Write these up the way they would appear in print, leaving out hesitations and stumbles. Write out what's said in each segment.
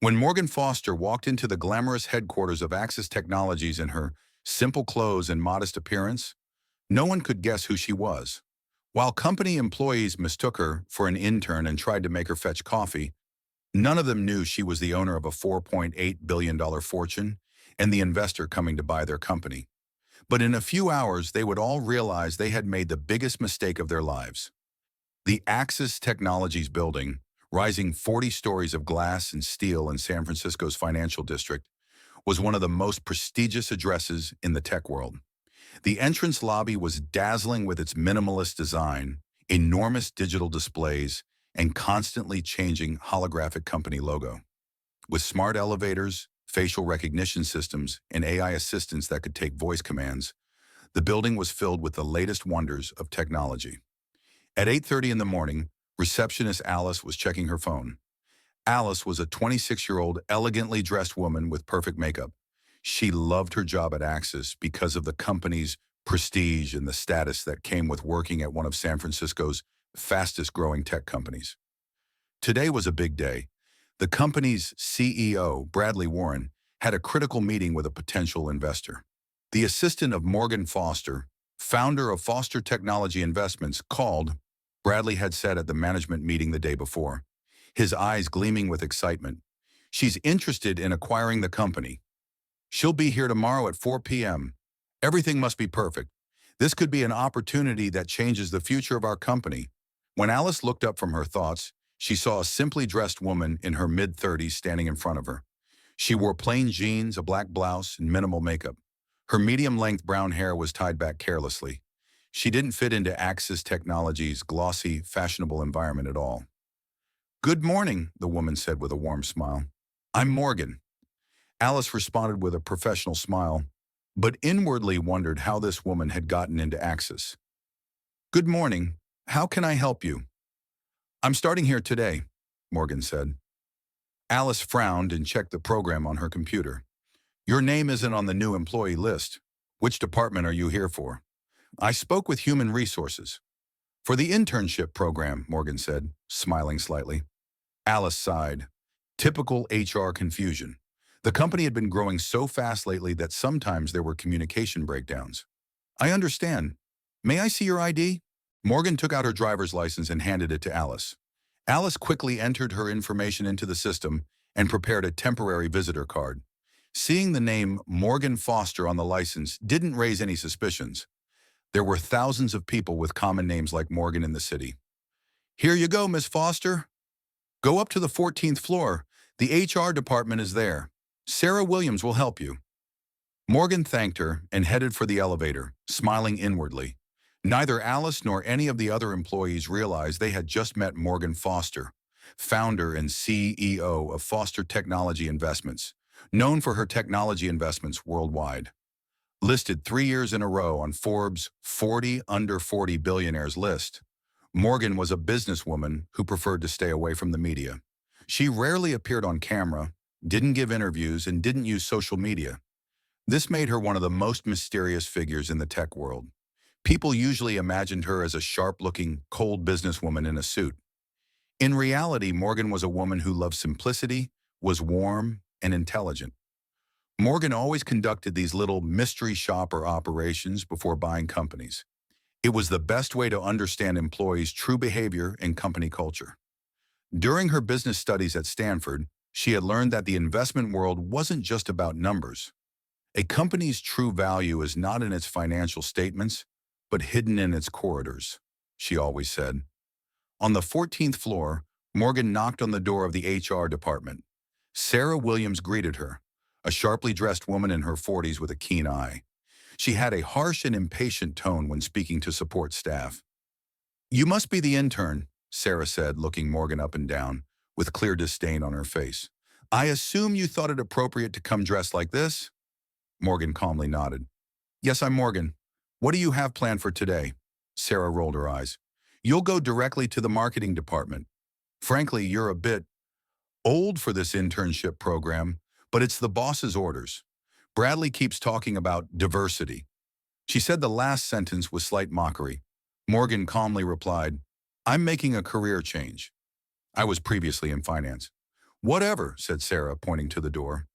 When Morgan Foster walked into the glamorous headquarters of Axis Technologies in her simple clothes and modest appearance, no one could guess who she was. While company employees mistook her for an intern and tried to make her fetch coffee, none of them knew she was the owner of a $4.8 billion fortune and the investor coming to buy their company. But in a few hours, they would all realize they had made the biggest mistake of their lives. The Axis Technologies building, rising 40 stories of glass and steel in San Francisco's financial district, was one of the most prestigious addresses in the tech world. The entrance lobby was dazzling with its minimalist design, enormous digital displays, and constantly changing holographic company logo. With smart elevators, facial recognition systems, and AI assistants that could take voice commands, the building was filled with the latest wonders of technology. At 8:30 in the morning, receptionist Alice was checking her phone. Alice was a 26-year-old, elegantly dressed woman with perfect makeup. She loved her job at Axis because of the company's prestige and the status that came with working at one of San Francisco's fastest-growing tech companies. Today was a big day. The company's CEO, Bradley Warren, had a critical meeting with a potential investor. The assistant of Morgan Foster, founder of Foster Technology Investments, called, Bradley had said at the management meeting the day before, his eyes gleaming with excitement. She's interested in acquiring the company. She'll be here tomorrow at 4 p.m. Everything must be perfect. This could be an opportunity that changes the future of our company. When Alice looked up from her thoughts, she saw a simply dressed woman in her mid-30s standing in front of her. She wore plain jeans, a black blouse, and minimal makeup. Her medium-length brown hair was tied back carelessly. She didn't fit into Axis Technologies' glossy, fashionable environment at all. "Good morning," the woman said with a warm smile. "I'm Morgan." Alice responded with a professional smile, but inwardly wondered how this woman had gotten into Axis. "Good morning. How can I help you?" "I'm starting here today," Morgan said. Alice frowned and checked the program on her computer. "Your name isn't on the new employee list. Which department are you here for?" "I spoke with Human Resources." "For the internship program," Morgan said, smiling slightly. Alice sighed. Typical HR confusion. The company had been growing so fast lately that sometimes there were communication breakdowns. "I understand. May I see your ID?" Morgan took out her driver's license and handed it to Alice. Alice quickly entered her information into the system and prepared a temporary visitor card. Seeing the name Morgan Foster on the license didn't raise any suspicions. There were thousands of people with common names like Morgan in the city. "Here you go, Miss Foster. Go up to the 14th floor. The HR department is there. Sarah Williams will help you." Morgan thanked her and headed for the elevator, smiling inwardly. Neither Alice nor any of the other employees realized they had just met Morgan Foster, founder and CEO of Foster Technology Investments, known for her technology investments worldwide. Listed 3 years in a row on Forbes' 40 Under 40 Billionaires list, Morgan was a businesswoman who preferred to stay away from the media. She rarely appeared on camera, didn't give interviews, and didn't use social media. This made her one of the most mysterious figures in the tech world. People usually imagined her as a sharp-looking, cold businesswoman in a suit. In reality, Morgan was a woman who loved simplicity, was warm, and intelligent. Morgan always conducted these little mystery shopper operations before buying companies. It was the best way to understand employees' true behavior and company culture. During her business studies at Stanford, she had learned that the investment world wasn't just about numbers. A company's true value is not in its financial statements, but hidden in its corridors, she always said. On the 14th floor, Morgan knocked on the door of the HR department. Sarah Williams greeted her, a sharply dressed woman in her 40s with a keen eye. She had a harsh and impatient tone when speaking to support staff. "You must be the intern," Sarah said, looking Morgan up and down, with clear disdain on her face. "I assume you thought it appropriate to come dressed like this?" Morgan calmly nodded. "Yes, I'm Morgan. What do you have planned for today?" Sarah rolled her eyes. "You'll go directly to the marketing department. Frankly, you're a bit old for this internship program, but it's the boss's orders. Bradley keeps talking about diversity." She said the last sentence with slight mockery. Morgan calmly replied, "I'm making a career change. I was previously in finance." Whatever, said Sarah, pointing to the door.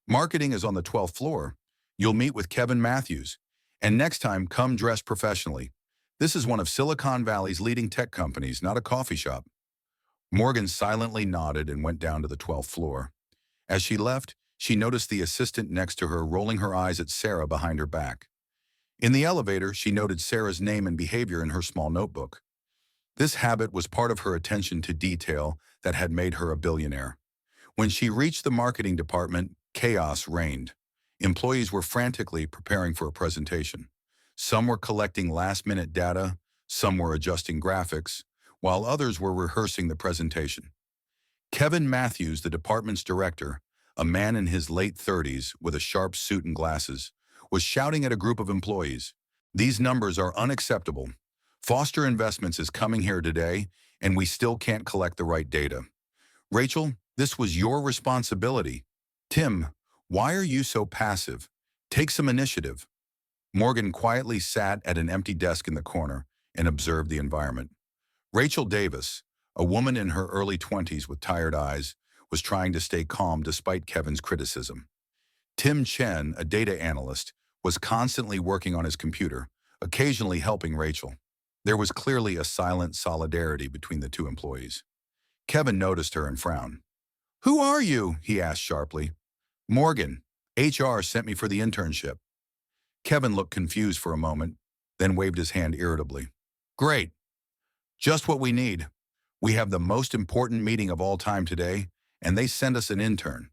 Marketing is on the 12th floor. You'll meet with Kevin Matthews. And next time, come dressed professionally. This is one of Silicon Valley's leading tech companies, not a coffee shop. Morgan silently nodded and went down to the 12th floor. As she left, she noticed the assistant next to her rolling her eyes at Sarah behind her back. In the elevator, she noted Sarah's name and behavior in her small notebook. This habit was part of her attention to detail that had made her a billionaire. When she reached the marketing department, chaos reigned. Employees were frantically preparing for a presentation. Some were collecting last-minute data, some were adjusting graphics, while others were rehearsing the presentation. Kevin Matthews, the department's director, a man in his late 30s with a sharp suit and glasses, was shouting at a group of employees, "These numbers are unacceptable. Foster Investments is coming here today, and we still can't collect the right data. Rachel, this was your responsibility. Tim, why are you so passive? Take some initiative." Morgan quietly sat at an empty desk in the corner and observed the environment. Rachel Davis, a woman in her early 20s with tired eyes, was trying to stay calm despite Kevin's criticism. Tim Chen, a data analyst, was constantly working on his computer, occasionally helping Rachel. There was clearly a silent solidarity between the two employees. Kevin noticed her and frowned. "Who are you?" he asked sharply. "Morgan. HR sent me for the internship." Kevin looked confused for a moment, then waved his hand irritably. "Great. Just what we need. We have the most important meeting of all time today, and they send us an intern.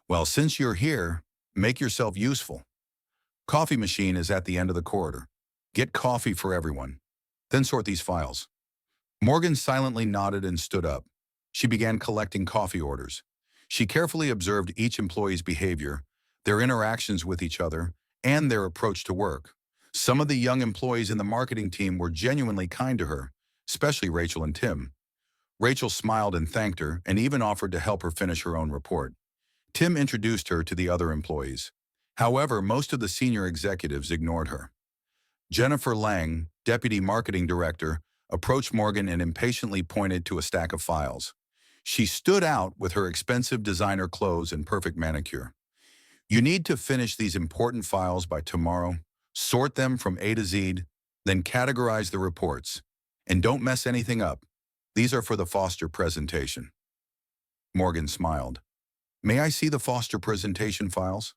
Well, since you're here, make yourself useful. Coffee machine is at the end of the corridor. Get coffee for everyone. Then sort these files." Morgan silently nodded and stood up. She began collecting coffee orders. She carefully observed each employee's behavior, their interactions with each other, and their approach to work. Some of the young employees in the marketing team were genuinely kind to her, especially Rachel and Tim. Rachel smiled and thanked her and even offered to help her finish her own report. Tim introduced her to the other employees. However, most of the senior executives ignored her. Jennifer Lang, deputy marketing director, approached Morgan and impatiently pointed to a stack of files. She stood out with her expensive designer clothes and perfect manicure. "You need to finish these important files by tomorrow, sort them from A to Z, then categorize the reports. And don't mess anything up. These are for the Foster presentation." Morgan smiled. "May I see the Foster presentation files?"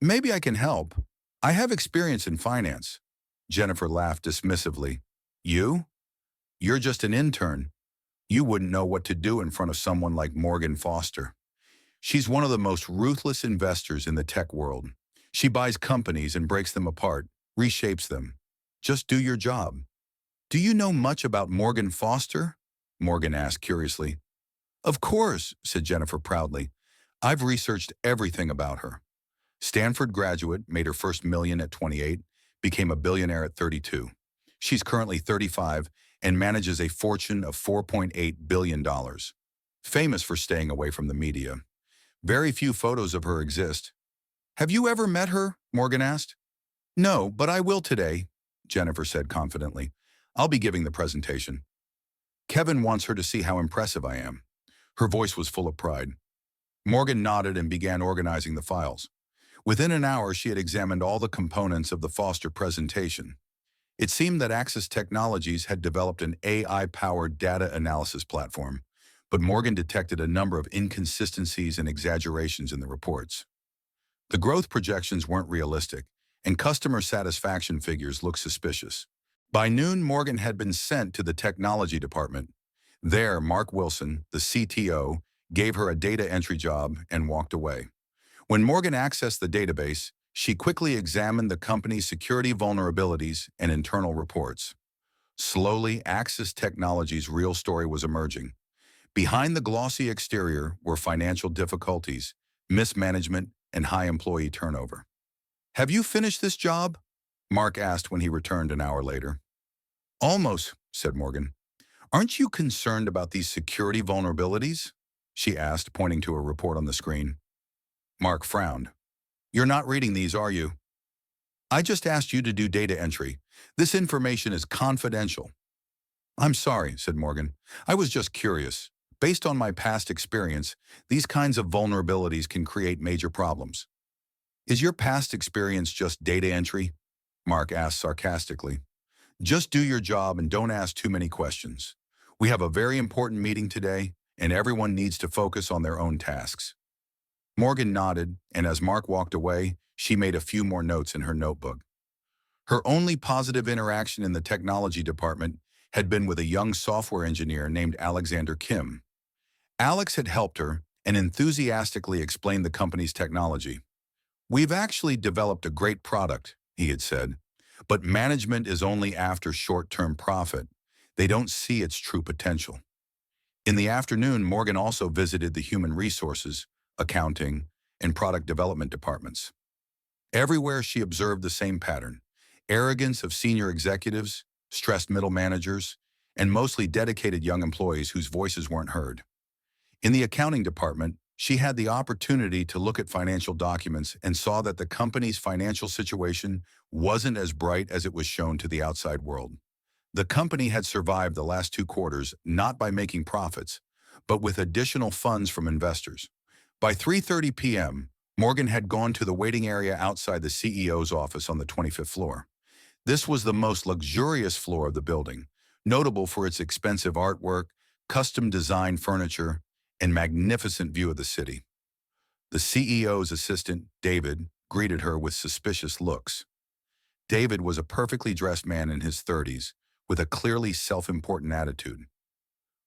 "Maybe I can help. I have experience in finance." Jennifer laughed dismissively. "You? You're just an intern. You wouldn't know what to do in front of someone like Morgan Foster. She's one of the most ruthless investors in the tech world. She buys companies and breaks them apart, reshapes them. Just do your job." "Do you know much about Morgan Foster?" Morgan asked curiously. "Of course," said Jennifer proudly. "I've researched everything about her. Stanford graduate, made her first million at 28, became a billionaire at 32. She's currently 35 and manages a fortune of $4.8 billion. Famous for staying away from the media. Very few photos of her exist." "Have you ever met her?" Morgan asked. "No, but I will today," Jennifer said confidently. "I'll be giving the presentation. Kevin wants her to see how impressive I am." Her voice was full of pride. Morgan nodded and began organizing the files. Within an hour, she had examined all the components of the Foster presentation. It seemed that Axis Technologies had developed an AI-powered data analysis platform, but Morgan detected a number of inconsistencies and exaggerations in the reports. The growth projections weren't realistic, and customer satisfaction figures looked suspicious. By noon, Morgan had been sent to the technology department. There, Mark Wilson, the CTO, gave her a data entry job and walked away. When Morgan accessed the database, she quickly examined the company's security vulnerabilities and internal reports. Slowly, Axis Technologies' real story was emerging. Behind the glossy exterior were financial difficulties, mismanagement, and high employee turnover. "Have you finished this job?" Mark asked when he returned an hour later. "Almost," said Morgan. "Aren't you concerned about these security vulnerabilities?" she asked, pointing to a report on the screen. Mark frowned. "You're not reading these, are you?" "I just asked you to do data entry. This information is confidential." "I'm sorry," said Morgan. "I was just curious. Based on my past experience, these kinds of vulnerabilities can create major problems. Is your past experience just data entry? Mark asked sarcastically. Just do your job and don't ask too many questions. We have a very important meeting today, and everyone needs to focus on their own tasks. Morgan nodded, and as Mark walked away, she made a few more notes in her notebook. Her only positive interaction in the technology department had been with a young software engineer named Alexander Kim. Alex had helped her and enthusiastically explained the company's technology. We've actually developed a great product, he had said, but management is only after short-term profit. They don't see its true potential. In the afternoon, Morgan also visited the human resources, accounting, and product development departments. Everywhere she observed the same pattern: arrogance of senior executives, stressed middle managers, and mostly dedicated young employees whose voices weren't heard. In the accounting department, she had the opportunity to look at financial documents and saw that the company's financial situation wasn't as bright as it was shown to the outside world. The company had survived the last 2 quarters not by making profits, but with additional funds from investors. By 3:30 p.m., Morgan had gone to the waiting area outside the CEO's office on the 25th floor. This was the most luxurious floor of the building, notable for its expensive artwork, custom-designed furniture, and magnificent view of the city. The CEO's assistant, David, greeted her with suspicious looks. David was a perfectly dressed man in his 30s, with a clearly self-important attitude.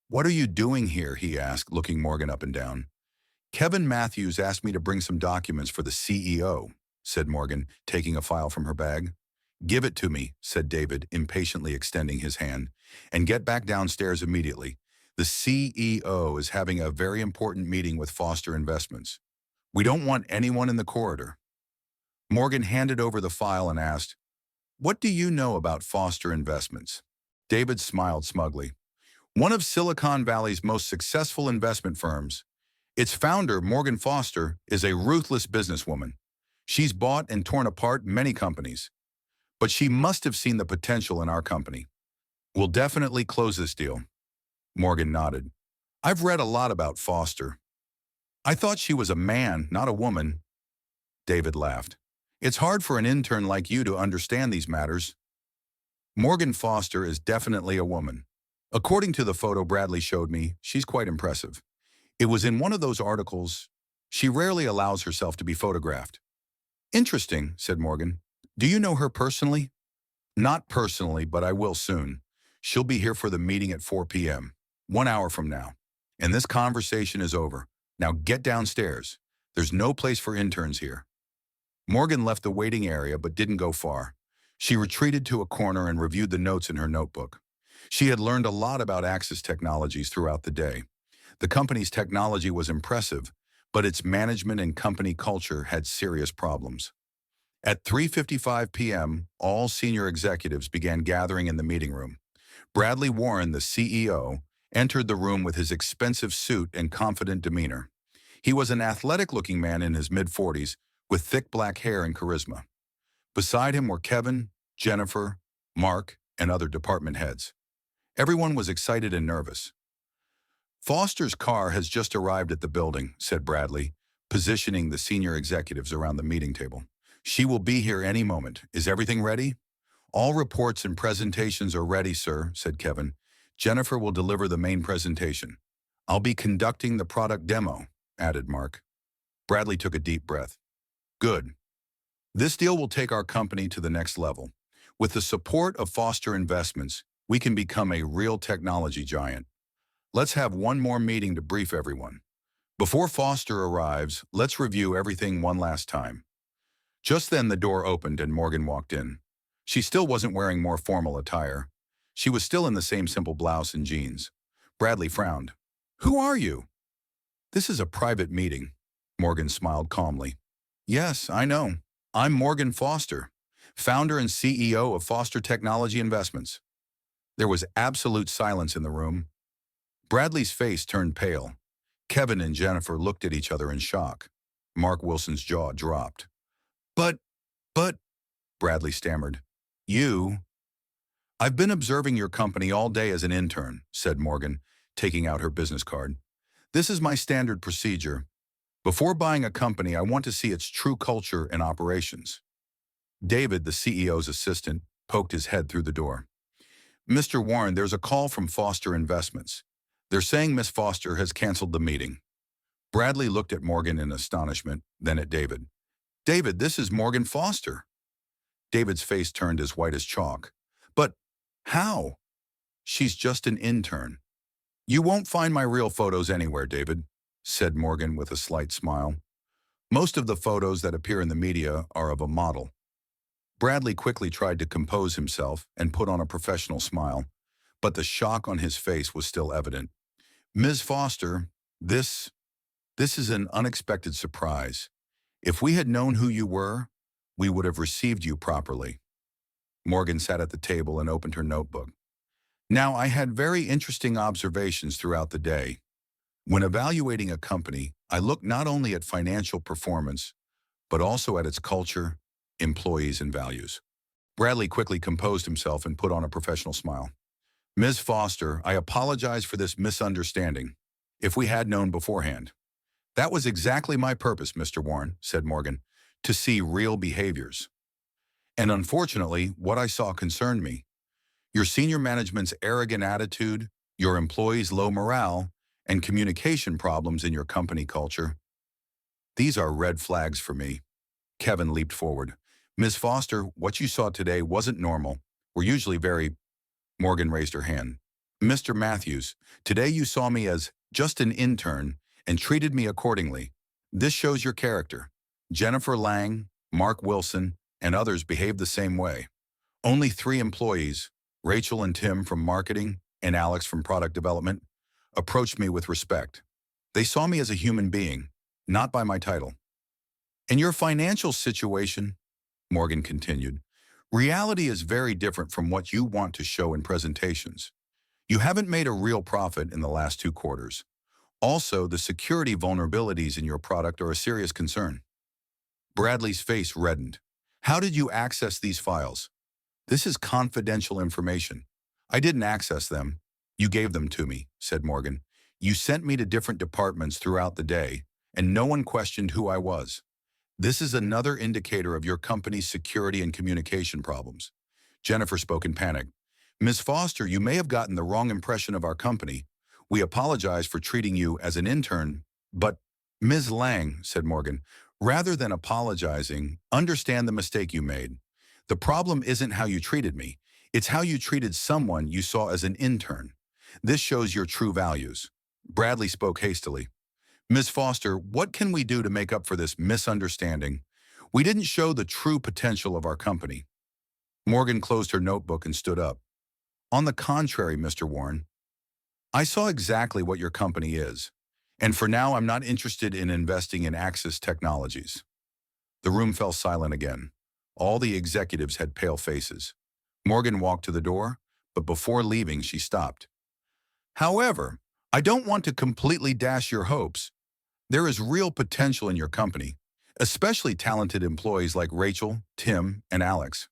"What are you doing here?" he asked, looking Morgan up and down. "Kevin Matthews asked me to bring some documents for the CEO," said Morgan, taking a file from her bag. "Give it to me," said David, impatiently extending his hand, "and get back downstairs immediately. The CEO is having a very important meeting with Foster Investments. We don't want anyone in the corridor." Morgan handed over the file and asked, "What do you know about Foster Investments?" David smiled smugly. "One of Silicon Valley's most successful investment firms. Its founder, Morgan Foster, is a ruthless businesswoman. She's bought and torn apart many companies. But she must have seen the potential in our company. We'll definitely close this deal." Morgan nodded. "I've read a lot about Foster. I thought she was a man, not a woman." David laughed. "It's hard for an intern like you to understand these matters." "Morgan Foster is definitely a woman. According to the photo Bradley showed me, she's quite impressive. It was in one of those articles. She rarely allows herself to be photographed." "Interesting," said Morgan. "Do you know her personally?" "Not personally, but I will soon. She'll be here for the meeting at 4 p.m., 1 hour from now. And this conversation is over. Now get downstairs. There's no place for interns here." Morgan left the waiting area but didn't go far. She retreated to a corner and reviewed the notes in her notebook. She had learned a lot about Axis Technologies throughout the day. The company's technology was impressive, but its management and company culture had serious problems. At 3:55 p.m., all senior executives began gathering in the meeting room. Bradley Warren, the CEO, entered the room with his expensive suit and confident demeanor. He was an athletic-looking man in his mid-40s with thick black hair and charisma. Beside him were Kevin, Jennifer, Mark, and other department heads. Everyone was excited and nervous. "Foster's car has just arrived at the building," said Bradley, positioning the senior executives around the meeting table. "She will be here any moment. Is everything ready?" "All reports and presentations are ready, sir," said Kevin. "Jennifer will deliver the main presentation. I'll be conducting the product demo," added Mark. Bradley took a deep breath. "Good. This deal will take our company to the next level. With the support of Foster Investments, we can become a real technology giant. Let's have one more meeting to brief everyone. Before Foster arrives, let's review everything one last time." Just then the door opened and Morgan walked in. She still wasn't wearing more formal attire. She was still in the same simple blouse and jeans. Bradley frowned. "Who are you?" "This is a private meeting." Morgan smiled calmly. "Yes, I know. I'm Morgan Foster, founder and CEO of Foster Technology Investments." There was absolute silence in the room. Bradley's face turned pale. Kevin and Jennifer looked at each other in shock. Mark Wilson's jaw dropped. But, Bradley stammered. "You?" "I've been observing your company all day as an intern," said Morgan, taking out her business card. This is my standard procedure. Before buying a company, I want to see its true culture and operations. David, the CEO's assistant, poked his head through the door. Mr. Warren, there's a call from Foster Investments. They're saying Miss Foster has canceled the meeting. Bradley looked at Morgan in astonishment, then at David. David, this is Morgan Foster. David's face turned as white as chalk. But how? She's just an intern. You won't find my real photos anywhere, David, said Morgan with a slight smile. Most of the photos that appear in the media are of a model. Bradley quickly tried to compose himself and put on a professional smile, but the shock on his face was still evident. Ms. Foster, this is an unexpected surprise. If we had known who you were, we would have received you properly. Morgan sat at the table and opened her notebook. Now, I had very interesting observations throughout the day. When evaluating a company, I look not only at financial performance, but also at its culture, employees, and values. Bradley quickly composed himself and put on a professional smile. Ms. Foster, I apologize for this misunderstanding. If we had known beforehand. That was exactly my purpose, Mr. Warren, said Morgan, to see real behaviors. And unfortunately, what I saw concerned me. Your senior management's arrogant attitude, your employees' low morale, and communication problems in your company culture. These are red flags for me. Kevin leaped forward. Ms. Foster, what you saw today wasn't normal. We're usually very... Morgan raised her hand. Mr. Matthews, today you saw me as just an intern and treated me accordingly. This shows your character. Jennifer Lang, Mark Wilson, and others behaved the same way. Only 3 employees, Rachel and Tim from marketing and Alex from product development, approached me with respect. They saw me as a human being, not by my title. In your financial situation, Morgan continued, reality is very different from what you want to show in presentations. You haven't made a real profit in the last 2 quarters. Also, the security vulnerabilities in your product are a serious concern. Bradley's face reddened. How did you access these files? This is confidential information. I didn't access them. You gave them to me, said Morgan. You sent me to different departments throughout the day, and no one questioned who I was. This is another indicator of your company's security and communication problems. Jennifer spoke in panic. Ms. Foster, you may have gotten the wrong impression of our company. We apologize for treating you as an intern, but Ms. Lang, said Morgan, rather than apologizing, understand the mistake you made. The problem isn't how you treated me. It's how you treated someone you saw as an intern. This shows your true values. Bradley spoke hastily. Ms. Foster, what can we do to make up for this misunderstanding? We didn't show the true potential of our company. Morgan closed her notebook and stood up. On the contrary, Mr. Warren, I saw exactly what your company is, and for now I'm not interested in investing in Axis Technologies. The room fell silent again. All the executives had pale faces. Morgan walked to the door, but before leaving she stopped. However, I don't want to completely dash your hopes. There is real potential in your company, especially talented employees like Rachel, Tim, and Alex.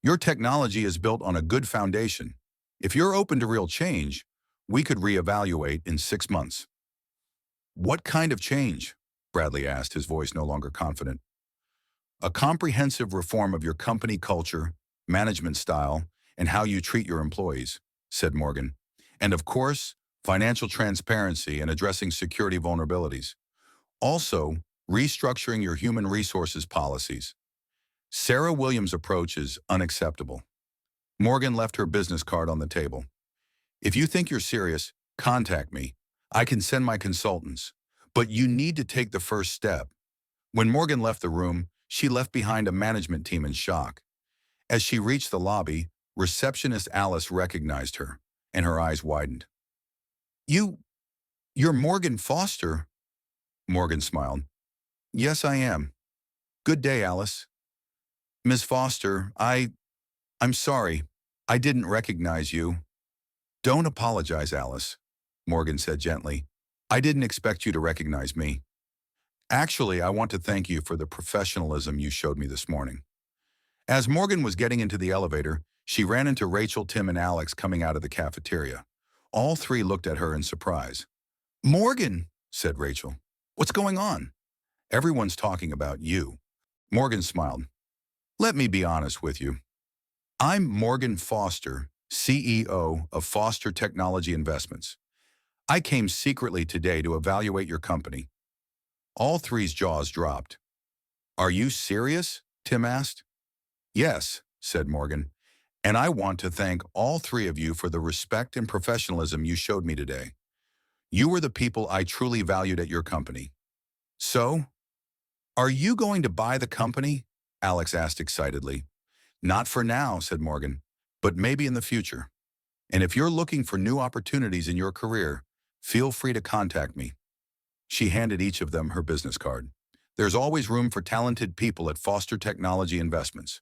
Your technology is built on a good foundation. If you're open to real change, we could reevaluate in 6 months. What kind of change? Bradley asked, his voice no longer confident. A comprehensive reform of your company culture, management style, and how you treat your employees, said Morgan. And of course, financial transparency and addressing security vulnerabilities. Also, restructuring your human resources policies. Sarah Williams' approach is unacceptable. Morgan left her business card on the table. If you think you're serious, contact me. I can send my consultants. But you need to take the first step. When Morgan left the room, she left behind a management team in shock. As she reached the lobby, receptionist Alice recognized her, and her eyes widened. You're Morgan Foster? Morgan smiled. Yes, I am. Good day, Alice. Ms. Foster, I'm sorry. I didn't recognize you. Don't apologize, Alice, Morgan said gently. I didn't expect you to recognize me. Actually, I want to thank you for the professionalism you showed me this morning. As Morgan was getting into the elevator, she ran into Rachel, Tim, and Alex coming out of the cafeteria. All 3 looked at her in surprise. Morgan, said Rachel. What's going on? Everyone's talking about you. Morgan smiled. Let me be honest with you. I'm Morgan Foster, CEO of Foster Technology Investments. I came secretly today to evaluate your company. All three's jaws dropped. Are you serious? Tim asked. Yes, said Morgan, and I want to thank all three of you for the respect and professionalism you showed me today. You were the people I truly valued at your company. So, are you going to buy the company? Alex asked excitedly. Not for now, said Morgan, but maybe in the future. And if you're looking for new opportunities in your career, feel free to contact me. She handed each of them her business card. There's always room for talented people at Foster Technology Investments.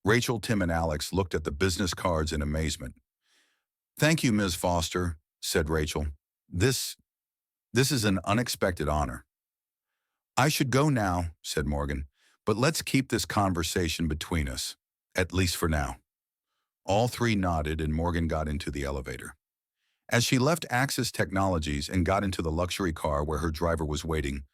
Rachel, Tim, and Alex looked at the business cards in amazement. Thank you, Ms. Foster, said Rachel. This is an unexpected honor. I should go now, said Morgan, but let's keep this conversation between us, at least for now. All three nodded and Morgan got into the elevator. As she left Axis Technologies and got into the luxury car where her driver was waiting,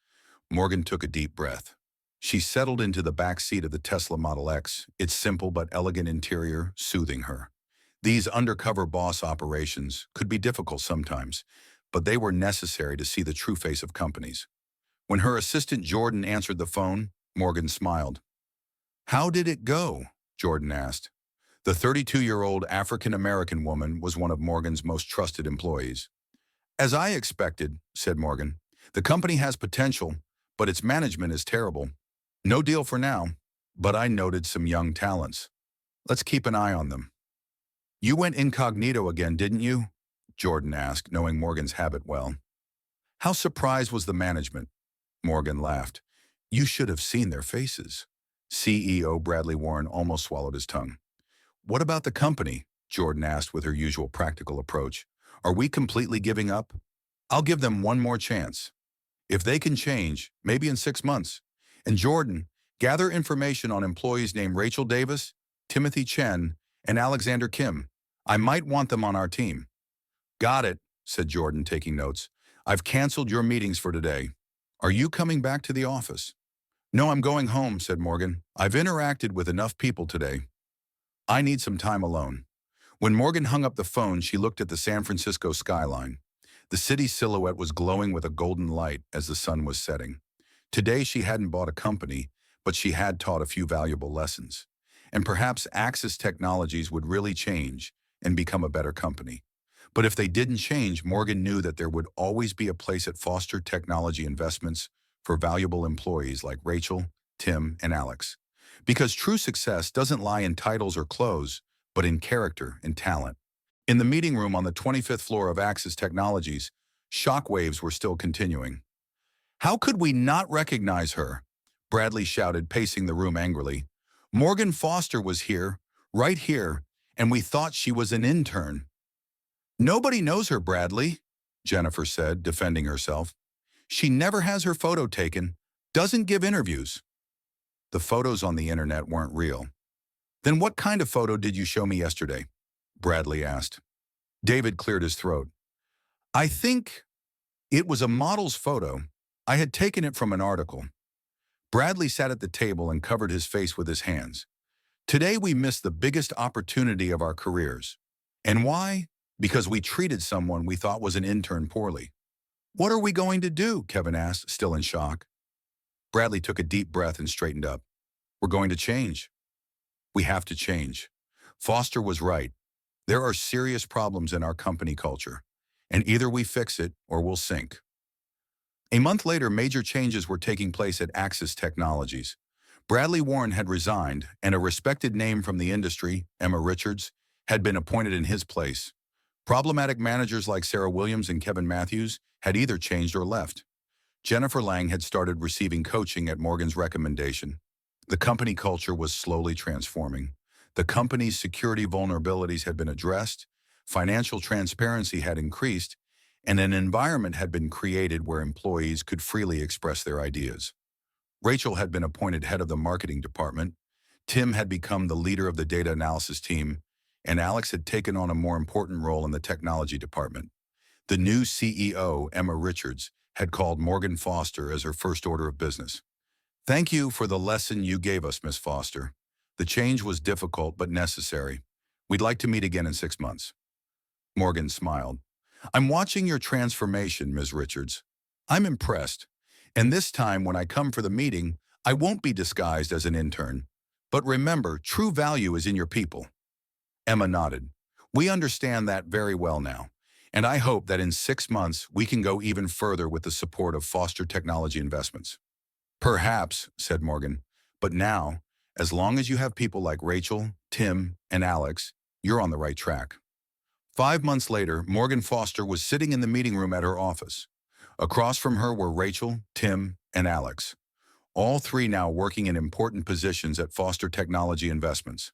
Morgan took a deep breath. She settled into the back seat of the Tesla Model X, its simple but elegant interior soothing her. These undercover boss operations could be difficult sometimes, but they were necessary to see the true face of companies. When her assistant Jordan answered the phone, Morgan smiled. How did it go? Jordan asked. The 32-year-old African-American woman was one of Morgan's most trusted employees. As I expected, said Morgan, the company has potential, but its management is terrible. No deal for now, but I noted some young talents. Let's keep an eye on them. You went incognito again, didn't you? Jordan asked, knowing Morgan's habit well. How surprised was the management? Morgan laughed. You should have seen their faces. CEO Bradley Warren almost swallowed his tongue. What about the company? Jordan asked with her usual practical approach. Are we completely giving up? I'll give them one more chance. If they can change, maybe in 6 months. And Jordan, gather information on employees named Rachel Davis, Timothy Chen, and Alexander Kim. I might want them on our team. Got it, said Jordan, taking notes. I've canceled your meetings for today. Are you coming back to the office? No, I'm going home, said Morgan. I've interacted with enough people today. I need some time alone. When Morgan hung up the phone, she looked at the San Francisco skyline. The city's silhouette was glowing with a golden light as the sun was setting. Today she hadn't bought a company, but she had taught a few valuable lessons. And perhaps Axis Technologies would really change and become a better company. But if they didn't change, Morgan knew that there would always be a place at Foster Technology Investments for valuable employees like Rachel, Tim, and Alex. Because true success doesn't lie in titles or clothes, but in character and talent. In the meeting room on the 25th floor of Axis Technologies, shockwaves were still continuing. How could we not recognize her? Bradley shouted, pacing the room angrily. Morgan Foster was here, right here, and we thought she was an intern. Nobody knows her, Bradley, Jennifer said, defending herself. She never has her photo taken, doesn't give interviews. The photos on the internet weren't real. Then what kind of photo did you show me yesterday? Bradley asked. David cleared his throat. I think it was a model's photo. I had taken it from an article. Bradley sat at the table and covered his face with his hands. Today we missed the biggest opportunity of our careers. And why? Because we treated someone we thought was an intern poorly. What are we going to do? Kevin asked, still in shock. Bradley took a deep breath and straightened up. We're going to change. We have to change. Foster was right. There are serious problems in our company culture, and either we fix it or we'll sink. A month later, major changes were taking place at Axis Technologies. Bradley Warren had resigned, and a respected name from the industry, Emma Richards, had been appointed in his place. Problematic managers like Sarah Williams and Kevin Matthews had either changed or left. Jennifer Lang had started receiving coaching at Morgan's recommendation. The company culture was slowly transforming. The company's security vulnerabilities had been addressed, financial transparency had increased, and an environment had been created where employees could freely express their ideas. Rachel had been appointed head of the marketing department, Tim had become the leader of the data analysis team, and Alex had taken on a more important role in the technology department. The new CEO, Emma Richards, had called Morgan Foster as her first order of business. "Thank you for the lesson you gave us, Miss Foster. The change was difficult but necessary. We'd like to meet again in 6 months." Morgan smiled. "I'm watching your transformation, Ms. Richards. I'm impressed. And this time when I come for the meeting, I won't be disguised as an intern. But remember, true value is in your people." Emma nodded. "We understand that very well now. And I hope that in 6 months, we can go even further with the support of Foster Technology Investments." "Perhaps," said Morgan. "But now, as long as you have people like Rachel, Tim, and Alex, you're on the right track." 5 months later, Morgan Foster was sitting in the meeting room at her office. Across from her were Rachel, Tim, and Alex, all three now working in important positions at Foster Technology Investments.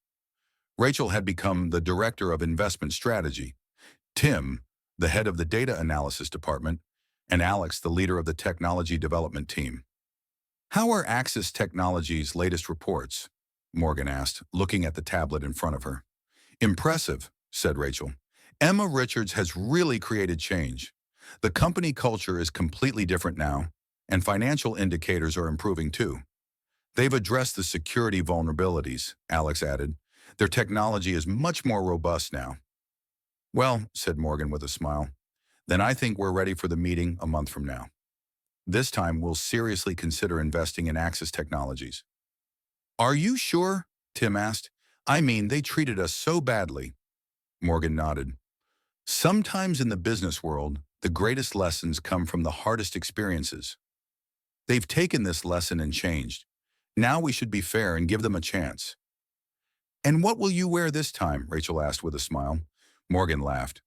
Rachel had become the Director of Investment Strategy, Tim, the head of the Data Analysis Department, and Alex, the leader of the Technology Development Team. "How are Axis Technology's latest reports?" Morgan asked, looking at the tablet in front of her. "Impressive," said Rachel. "Emma Richards has really created change. The company culture is completely different now, and financial indicators are improving too. They've addressed the security vulnerabilities," Alex added. "Their technology is much more robust now." "Well," said Morgan with a smile, "then I think we're ready for the meeting a month from now. This time we'll seriously consider investing in Axis Technologies." "Are you sure?" Tim asked. "I mean, they treated us so badly." Morgan nodded. "Sometimes in the business world, the greatest lessons come from the hardest experiences. They've taken this lesson and changed. Now we should be fair and give them a chance." "And what will you wear this time?" Rachel asked with a smile. Morgan laughed.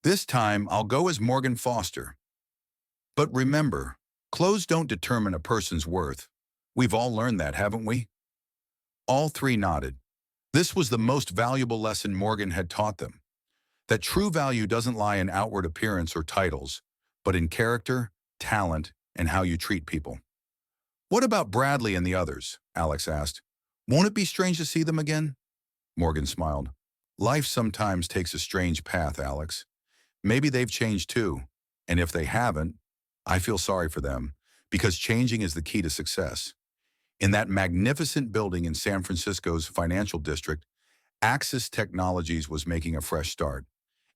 "This time I'll go as Morgan Foster. But remember, clothes don't determine a person's worth. We've all learned that, haven't we?" All three nodded. This was the most valuable lesson Morgan had taught them. That true value doesn't lie in outward appearance or titles, but in character, talent, and how you treat people. "What about Bradley and the others?" Alex asked. "Won't it be strange to see them again?" Morgan smiled. "Life sometimes takes a strange path, Alex. Maybe they've changed too, and if they haven't, I feel sorry for them, because changing is the key to success." In that magnificent building in San Francisco's financial district, Axis Technologies was making a fresh start,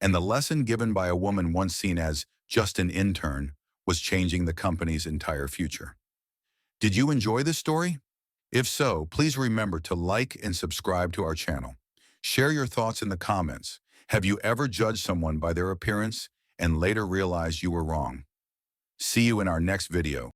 and the lesson given by a woman once seen as just an intern was changing the company's entire future. Did you enjoy this story? If so, please remember to like and subscribe to our channel. Share your thoughts in the comments. Have you ever judged someone by their appearance and later realized you were wrong? See you in our next video.